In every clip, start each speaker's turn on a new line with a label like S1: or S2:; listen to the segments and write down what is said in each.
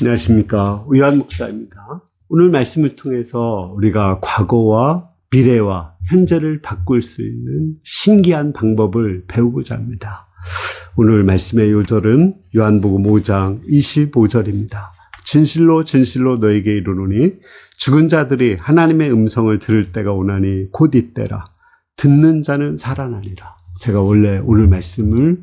S1: 안녕하십니까. 의완 목사입니다. 오늘 말씀을 통해서 우리가 과거와 미래와 현재를 바꿀 수 있는 신기한 방법을 배우고자 합니다. 오늘 말씀의 요절은 요한복음 5장 25절입니다. 진실로 진실로 너에게 이르노니 죽은 자들이 하나님의 음성을 들을 때가 오나니 곧 이때라. 듣는 자는 살아나리라. 제가 원래 오늘 말씀을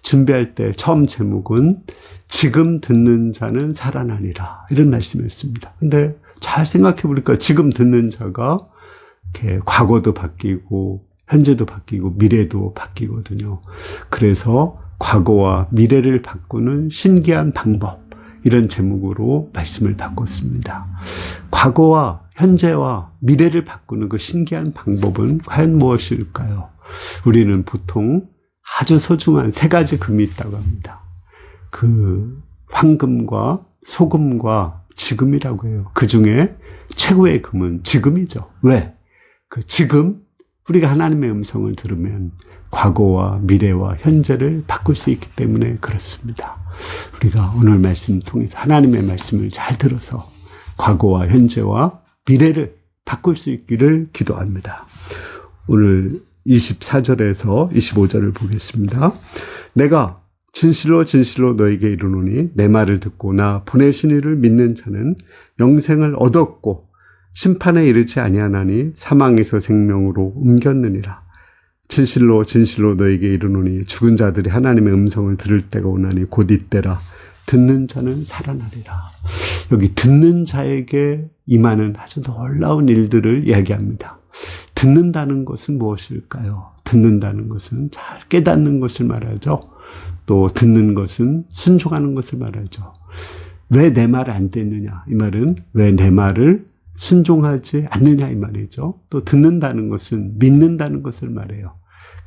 S1: 준비할 때 처음 제목은 지금 듣는 자는 살아나리라 이런 말씀이었습니다. 근데 잘 생각해 보니까 지금 듣는 자가 이렇게 과거도 바뀌고 현재도 바뀌고 미래도 바뀌거든요. 그래서 과거와 미래를 바꾸는 신기한 방법 이런 제목으로 말씀을 바꿨습니다. 과거와 현재와 미래를 바꾸는 그 신기한 방법은 과연 무엇일까요? 우리는 보통 아주 소중한 세 가지 금이 있다고 합니다. 그 황금과 소금과 지금이라고 해요. 그 중에 최고의 금은 지금이죠. 왜? 그 지금 우리가 하나님의 음성을 들으면 과거와 미래와 현재를 바꿀 수 있기 때문에 그렇습니다. 우리가 오늘 말씀 통해서 하나님의 말씀을 잘 들어서 과거와 현재와 미래를 바꿀 수 있기를 기도합니다. 오늘 24절에서 25절을 보겠습니다. 내가 진실로 진실로 너에게 이르노니 내 말을 듣고 나 보내신 이를 믿는 자는 영생을 얻었고 심판에 이르지 아니하나니 사망에서 생명으로 옮겼느니라. 진실로 진실로 너에게 이르노니 죽은 자들이 하나님의 음성을 들을 때가 오나니 곧 이때라. 듣는 자는 살아나리라. 여기 듣는 자에게 임하는 아주 놀라운 일들을 이야기합니다. 듣는다는 것은 무엇일까요? 듣는다는 것은 잘 깨닫는 것을 말하죠. 또 듣는 것은 순종하는 것을 말하죠. 왜 내 말을 안 듣느냐? 이 말은 왜 내 말을 순종하지 않느냐 이 말이죠. 또 듣는다는 것은 믿는다는 것을 말해요.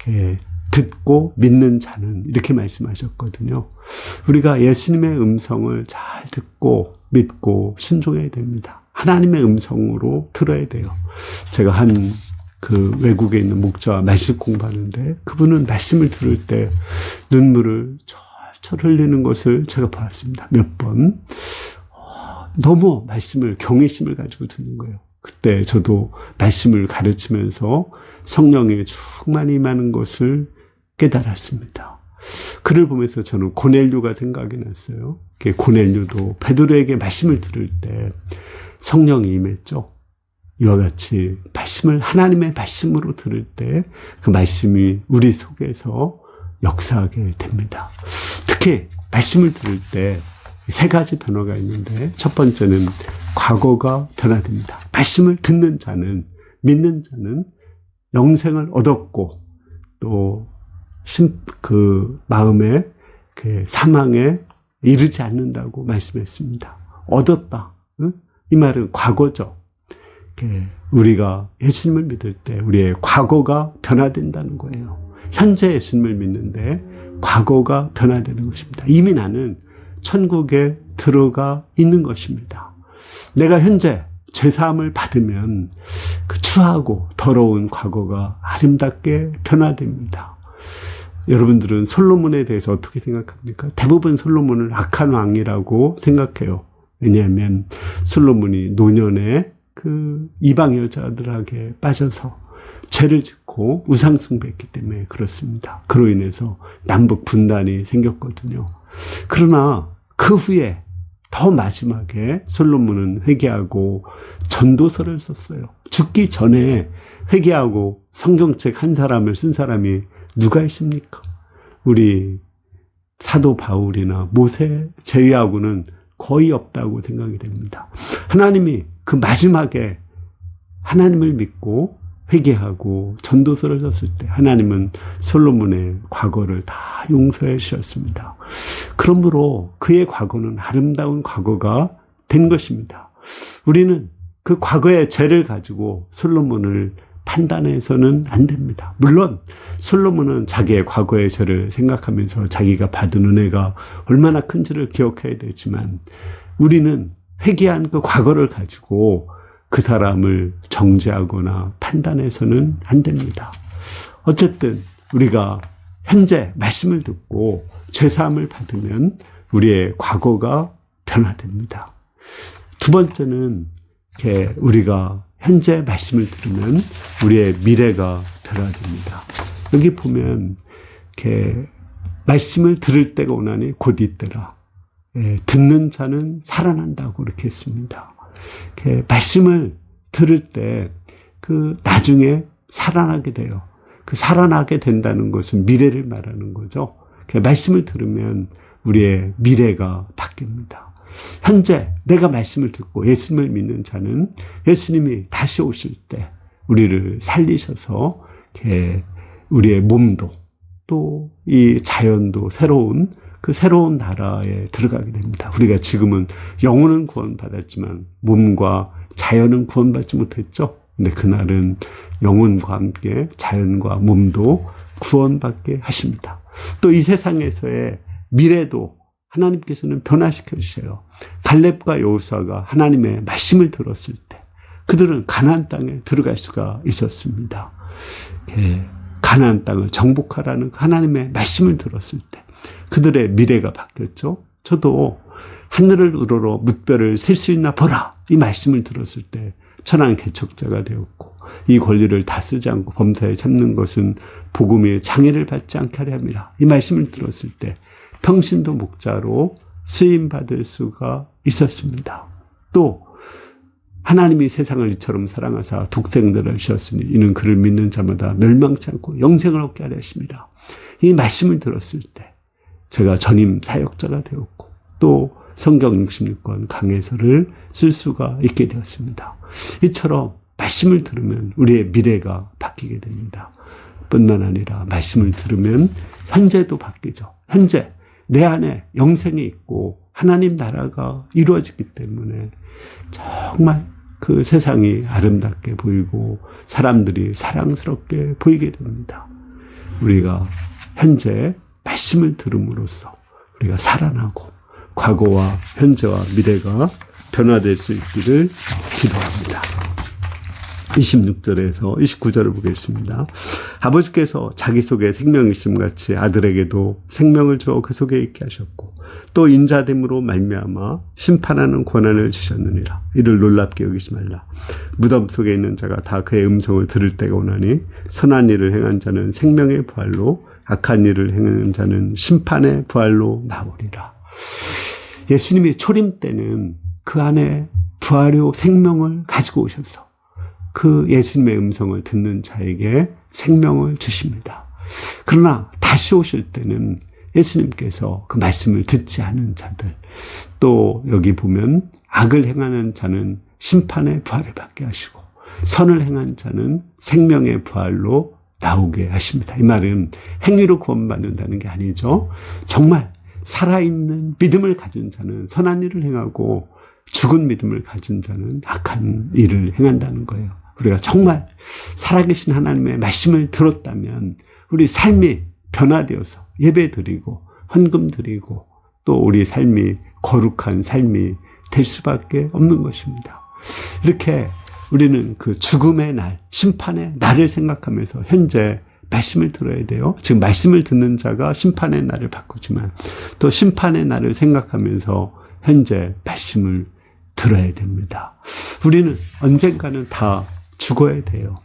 S1: 이렇게 듣고 믿는 자는 이렇게 말씀하셨거든요. 우리가 예수님의 음성을 잘 듣고 믿고 순종해야 됩니다. 하나님의 음성으로 들어야 돼요. 제가 그 외국에 있는 목자와 말씀 공부하는데 그분은 말씀을 들을 때 눈물을 철철 흘리는 것을 제가 보았습니다. 몇 번. 너무 말씀을 경외심을 가지고 듣는 거예요. 그때 저도 말씀을 가르치면서 성령의 충만히 임하는 것을 깨달았습니다. 그를 보면서 저는 고넬료가 생각이 났어요. 고넬료도 베드로에게 말씀을 들을 때 성령이 임했죠. 이와 같이 말씀을 하나님의 말씀으로 들을 때 그 말씀이 우리 속에서 역사하게 됩니다. 특히 말씀을 들을 때 세 가지 변화가 있는데 첫 번째는 과거가 변화됩니다. 말씀을 듣는 자는 믿는 자는 영생을 얻었고 또 그 마음에 그 사망에 이르지 않는다고 말씀했습니다. 얻었다. 이 말은 과거죠. 우리가 예수님을 믿을 때 우리의 과거가 변화된다는 거예요. 현재 예수님을 믿는데 과거가 변화되는 것입니다. 이미 나는 천국에 들어가 있는 것입니다. 내가 현재 죄사함을 받으면 그 추하고 더러운 과거가 아름답게 변화됩니다. 여러분들은 솔로몬에 대해서 어떻게 생각합니까? 대부분 솔로몬을 악한 왕이라고 생각해요. 왜냐하면 솔로몬이 노년에 그 이방 여자들에게 빠져서 죄를 짓고 우상 숭배했기 때문에 그렇습니다. 그로 인해서 남북 분단이 생겼거든요. 그러나 그 후에 더 마지막에 솔로몬은 회개하고 전도서를 썼어요. 죽기 전에 회개하고 성경책 한 사람을 쓴 사람이 누가 있습니까? 우리 사도 바울이나 모세 제외하고는 거의 없다고 생각이 됩니다. 하나님이 그 마지막에 하나님을 믿고 회개하고 전도서를 썼을 때 하나님은 솔로몬의 과거를 다 용서해 주셨습니다. 그러므로 그의 과거는 아름다운 과거가 된 것입니다. 우리는 그 과거의 죄를 가지고 솔로몬을 판단해서는 안 됩니다. 물론 솔로몬은 자기의 과거의 죄를 생각하면서 자기가 받은 은혜가 얼마나 큰지를 기억해야 되지만 우리는 회개한 그 과거를 가지고 그 사람을 정죄하거나 판단해서는 안 됩니다. 어쨌든 우리가 현재 말씀을 듣고 죄사함을 받으면 우리의 과거가 변화됩니다. 두 번째는 이렇게 우리가 현재 말씀을 들으면 우리의 미래가 변화됩니다. 여기 보면 이렇게 말씀을 들을 때가 오나니 곧 이때라. 듣는 자는 살아난다고 이렇게 했습니다. 이렇게 말씀을 들을 때 그 나중에 살아나게 돼요. 그 살아나게 된다는 것은 미래를 말하는 거죠. 말씀을 들으면 우리의 미래가 바뀝니다. 현재 내가 말씀을 듣고 예수님을 믿는 자는 예수님이 다시 오실 때 우리를 살리셔서 우리의 몸도 또 이 자연도 새로운 그 새로운 나라에 들어가게 됩니다. 우리가 지금은 영혼은 구원받았지만 몸과 자연은 구원받지 못했죠. 근데 그날은 영혼과 함께 자연과 몸도 구원받게 하십니다. 또 이 세상에서의 미래도 하나님께서는 변화시켜 주셔요. 갈렙과 여호수아가 하나님의 말씀을 들었을 때 그들은 가나안 땅에 들어갈 수가 있었습니다. 가나안 땅을 정복하라는 하나님의 말씀을 들었을 때 그들의 미래가 바뀌었죠. 저도 하늘을 우러러 뭇별을 셀 수 있나 보라 이 말씀을 들었을 때 천한 개척자가 되었고 이 권리를 다 쓰지 않고 범사에 잡는 것은 복음의 장애를 받지 않게 하려 함이라 이 말씀을 들었을 때 평신도 목자로 쓰임받을 수가 있었습니다. 또 하나님이 세상을 이처럼 사랑하사 독생자를 주셨으니 이는 그를 믿는 자마다 멸망치 않고 영생을 얻게 하려 하십니다. 이 말씀을 들었을 때 제가 전임 사역자가 되었고 또 성경 66권 강해서를 쓸 수가 있게 되었습니다. 이처럼 말씀을 들으면 우리의 미래가 바뀌게 됩니다. 뿐만 아니라 말씀을 들으면 현재도 바뀌죠. 현재 내 안에 영생이 있고 하나님 나라가 이루어지기 때문에 정말 그 세상이 아름답게 보이고 사람들이 사랑스럽게 보이게 됩니다. 우리가 현재 말씀을 들음으로써 우리가 살아나고 과거와 현재와 미래가 변화될 수 있기를 기도합니다. 26절에서 29절을 보겠습니다. 아버지께서 자기 속에 생명이 있음같이 아들에게도 생명을 주어 그 속에 있게 하셨고 또 인자됨으로 말미암아 심판하는 권한을 주셨느니라. 이를 놀랍게 여기지 말라. 무덤 속에 있는 자가 다 그의 음성을 들을 때가 오나니 선한 일을 행한 자는 생명의 부활로 악한 일을 행하는 자는 심판의 부활로 나오리라. 예수님이 초림 때는 그 안에 부활의 생명을 가지고 오셔서 그 예수님의 음성을 듣는 자에게 생명을 주십니다. 그러나 다시 오실 때는 예수님께서 그 말씀을 듣지 않은 자들, 또 여기 보면 악을 행하는 자는 심판의 부활을 받게 하시고 선을 행한 자는 생명의 부활로 나오게 하십니다. 이 말은 행위로 구원받는다는 게 아니죠. 정말 살아있는 믿음을 가진 자는 선한 일을 행하고 죽은 믿음을 가진 자는 악한 일을 행한다는 거예요. 우리가 정말 살아계신 하나님의 말씀을 들었다면 우리 삶이 변화되어서 예배드리고 헌금드리고 또 우리 삶이 거룩한 삶이 될 수밖에 없는 것입니다. 이렇게 우리는 그 죽음의 날, 심판의 날을 생각하면서 현재 말씀을 들어야 돼요. 지금 말씀을 듣는 자가 심판의 날을 바꾸지만 또 심판의 날을 생각하면서 현재 말씀을 들어야 됩니다. 우리는 언젠가는 다 죽어야 돼요.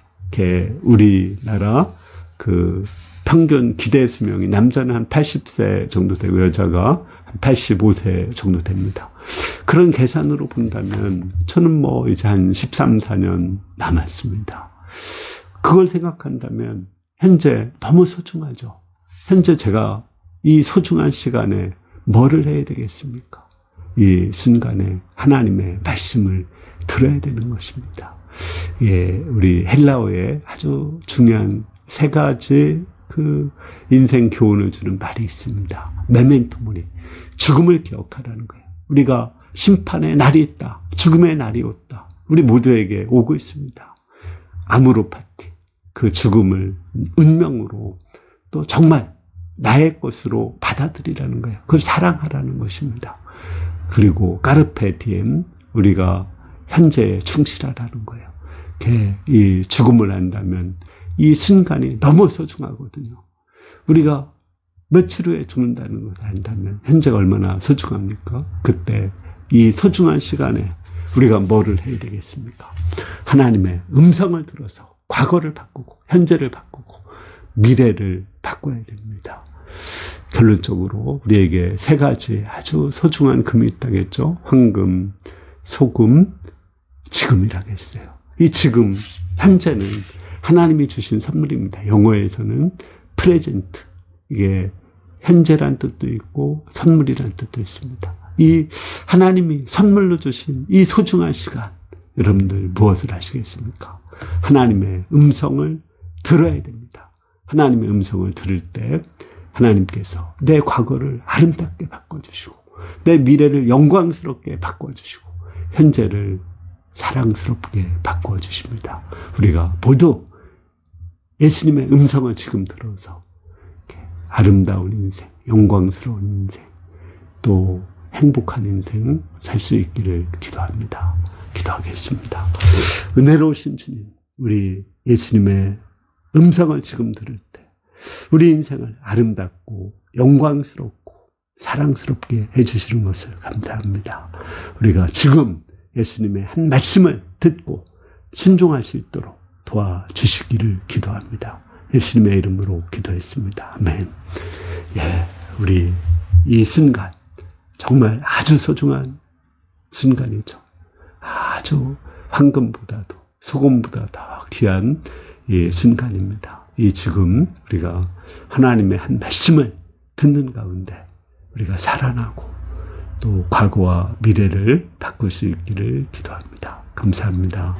S1: 우리나라 그 평균 기대 수명이 남자는 한 80세 정도 되고 여자가 한 85세 정도 됩니다. 그런 계산으로 본다면 저는 이제 한 13, 14년 남았습니다. 그걸 생각한다면 현재 너무 소중하죠. 현재 제가 이 소중한 시간에 뭐를 해야 되겠습니까? 이 순간에 하나님의 말씀을 들어야 되는 것입니다. 우리 헬라어에 아주 중요한 세 가지 그 인생 교훈을 주는 말이 있습니다. 메멘토 모리, 죽음을 기억하라는 거예요. 우리가 심판의 날이 있다. 죽음의 날이 왔다. 우리 모두에게 오고 있습니다. 아무로파티, 그 죽음을 운명으로 또 정말 나의 것으로 받아들이라는 거예요. 그걸 사랑하라는 것입니다. 그리고 까르페 디엠, 우리가 현재에 충실하라는 거예요. 이 죽음을 안다면 이 순간이 너무 소중하거든요. 우리가 며칠 후에 죽는다는 걸 안다면 현재가 얼마나 소중합니까? 그때 이 소중한 시간에 우리가 뭐를 해야 되겠습니까? 하나님의 음성을 들어서 과거를 바꾸고 현재를 바꾸고 미래를 바꿔야 됩니다. 결론적으로 우리에게 세 가지 아주 소중한 금이 있다겠죠. 황금, 소금, 지금이라고 했어요. 이 지금, 현재는 하나님이 주신 선물입니다. 영어에서는 프레젠트, 이게 현재란 뜻도 있고 선물이란 뜻도 있습니다. 이 하나님이 선물로 주신 이 소중한 시간, 여러분들 무엇을 하시겠습니까? 하나님의 음성을 들어야 됩니다. 하나님의 음성을 들을 때 하나님께서 내 과거를 아름답게 바꿔주시고 내 미래를 영광스럽게 바꿔주시고 현재를 사랑스럽게 바꿔주십니다. 우리가 모두 예수님의 음성을 지금 들어서 아름다운 인생, 영광스러운 인생, 또 행복한 인생 살 수 있기를 기도합니다. 기도하겠습니다. 은혜로우신 주님, 우리 예수님의 음성을 지금 들을 때 우리 인생을 아름답고 영광스럽고 사랑스럽게 해주시는 것을 감사합니다. 우리가 지금 예수님의 한 말씀을 듣고 순종할 수 있도록 도와주시기를 기도합니다. 예수님의 이름으로 기도했습니다. 아멘. 예, 우리 이 순간 정말 아주 소중한 순간이죠. 아주 황금보다도 소금보다 더 귀한 이 순간입니다. 이 지금 우리가 하나님의 한 말씀을 듣는 가운데 우리가 살아나고 또 과거와 미래를 바꿀 수 있기를 기도합니다. 감사합니다.